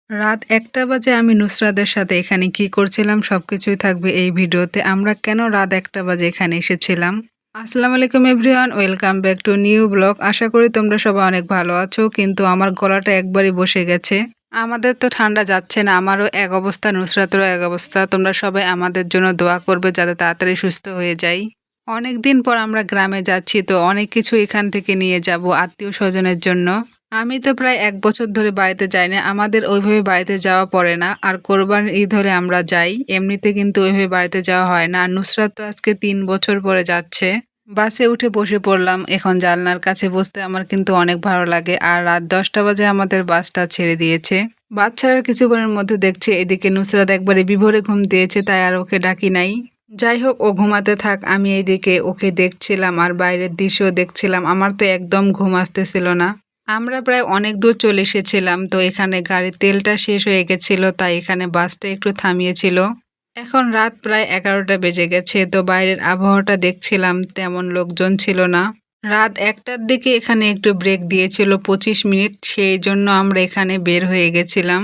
রাত ১টা বাজে আমি নুসরাতের সাথে এখানে কি করছিলাম সবকিছুই থাকবে এই ভিডিওতে। আমরা কেন রাত ১টা বাজে এখানে এসেছিলাম? আসসালামু আলাইকুম everyone, welcome back to new blog. আশা করি তোমরা সবাই অনেক ভালো আছো, কিন্তু আমার গলাটা একবারই বসে গেছে। আমাদের তো ঠান্ডা যাচ্ছে না, আমারও এক অবস্থা, নুসরাতেরও এক অবস্থা। তোমরা সবাই আমাদের জন্য দোয়া করবে যাতে তাড়াতাড়ি সুস্থ হয়ে যাই। অনেকদিন পর আমরা গ্রামে যাচ্ছি, তো অনেক কিছু এখান থেকে নিয়ে যাব আত্মীয়-স্বজনের জন্য। আমি তো প্রায় ১ বছর ধরে বাড়িতে যাই না। আমাদের ওইভাবে বাড়িতে যাওয়া পড়ে না। আর কোরবানির ঈদ হলে আমরা যাই। এমনিতে কিন্তু ওইভাবে বাড়িতে যাওয়া হয় না। আর নুসরাত তো আজকে ৩ বছর পরে যাচ্ছে। বাসে উঠে বসে পড়লাম। এখন জানলার কাছে বসতে আমার কিন্তু অনেক ভালো লাগে। আর রাত ১০টা বাজে আমাদের বাসটা ছেড়ে দিয়েছে। বাস ছাড়ার কিছুক্ষণের মধ্যে দেখছি এদিকে নুসরাত একবারে বিভোরে ঘুম দিয়েছে, তাই আর ওকে ডাকি নাই। যাই হোক, ও ঘুমাতে থাক, আমি এইদিকে ওকে দেখছিলাম আর বাইরের দৃশ্য দেখছিলাম। আমার তো একদম ঘুম আসতেছিল না। আমরা প্রায় অনেক দূর চলে এসেছিলাম, তো এখানে গাড়ির তেলটা শেষ হয়ে গেছিল, তাই এখানে বাসটা একটু থামিয়েছিল। এখন রাত প্রায় ১১টা বেজে গেছে, তো বাইরের আবহাওয়াটা দেখছিলাম, তেমন লোকজন ছিল না। রাত ১টার দিকে এখানে একটু ব্রেক দিয়েছিল ২৫ মিনিট, সেই জন্য আমরা এখানে বের হয়ে গেছিলাম।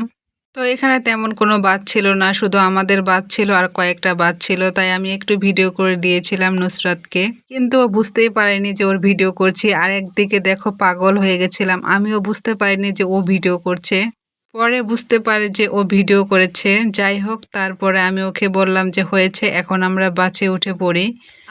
তো এখানে তেমন কোনো বাস ছিল না, শুধু আমাদের বাস ছিল আর কয়েকটা বাস ছিল, তাই আমি একটু ভিডিও করে দিয়েছিলাম নুসরাতকে। কিন্তু ও বুঝতেই পারেনি যে ওর ভিডিও করছি, আর একদিকে দেখো পাগল হয়ে গেছিলাম। আমিও বুঝতে পারিনি যে ও ভিডিও করছে। পরে বুঝতে পারে যে ও ভিডিও করেছে। যাই হোক, তারপরে আমি ওকে বললাম যে হয়েছে, এখন আমরা বাসে উঠে পড়ি।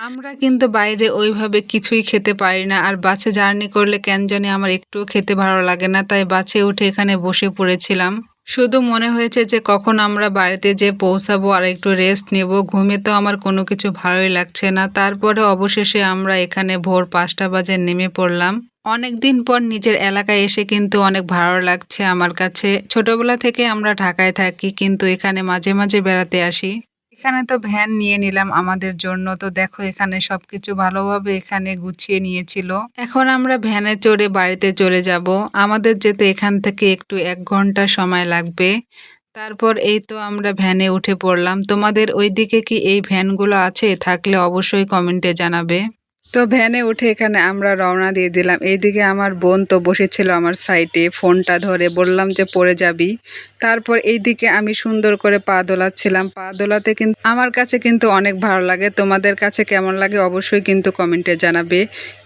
আমরা কিন্তু বাইরে ওইভাবে কিছুই খেতে পারি না, আর বাসে জার্নি করলে কেন জানি আমার একটুও খেতে ভালো লাগে না, তাই বাসে উঠে এখানে বসে পড়েছিলাম। শুধু মনে হয়েছে যে কখন আমরা বাড়িতে যেয়ে পৌঁছাবো আর একটু রেস্ট নেব। ঘুমে তো আমার কোনো কিছু ভালোই লাগছে না। তারপরে অবশেষে আমরা এখানে ভোর ৫টা বাজে নেমে পড়লাম। অনেকদিন পর নিজের এলাকায় এসে কিন্তু অনেক ভালো লাগছে আমার কাছে। ছোটবেলা থেকে আমরা ঢাকায় থাকি, কিন্তু এখানে মাঝে মাঝে বেড়াতে আসি। এখানে তো ভ্যান নিয়ে নিলাম আমাদের জন্য, তো দেখো এখানে সবকিছু ভালোভাবে এখানে গুছিয়ে নিয়েছিল। এখন আমরা ভ্যানে চড়ে বাড়িতে চলে যাব। আমাদের যেতে এখান থেকে একটু ১ ঘন্টা সময় লাগবে। তারপর এই তো আমরা ভ্যানে উঠে পড়লাম। তোমাদের ওইদিকে কি এই ভ্যানগুলো আছে? থাকলে অবশ্যই কমেন্টে জানাবে। তো ভ্যানে উঠে এখানে আমরা রওনা দিয়ে দিলাম। এইদিকে আমার বোন তো বসেছিল আমার সাইডে, ফোনটা ধরে বললাম যে পড়ে যাবি। তারপর এইদিকে আমি সুন্দর করে পা দোলাচ্ছিলাম। পা দোলাতে কিন্তু আমার কাছে কিন্তু অনেক ভালো লাগে। তোমাদের কাছে কেমন লাগে অবশ্যই কিন্তু কমেন্টে জানাবে।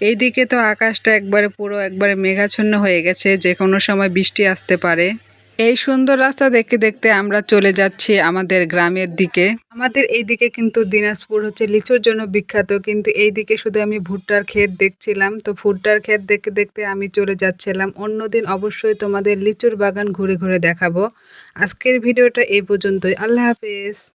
এইদিকে তো আকাশটা একবারে পুরো একবারে মেঘাচ্ছন্ন হয়ে গেছে, যে কোনো সময় বৃষ্টি আসতে পারে। এই সুন্দর রাস্তা দেখতে দেখতে আমরা চলে যাচ্ছি আমাদের গ্রামের দিকে। আমাদের এইদিকে কিন্তু দিনাজপুর হচ্ছে লিচুর জন্য বিখ্যাত, কিন্তু এইদিকে শুধু আমি ভুট্টার ক্ষেত দেখছিলাম। তো ভুট্টার ক্ষেত দেখতে দেখতে আমি চলে যাচ্ছিলাম। অন্যদিন অবশ্যই তোমাদের লিচুর বাগান ঘুরে ঘুরে দেখাবো। আজকের ভিডিওটা এই পর্যন্তই। আল্লাহ হাফেজ।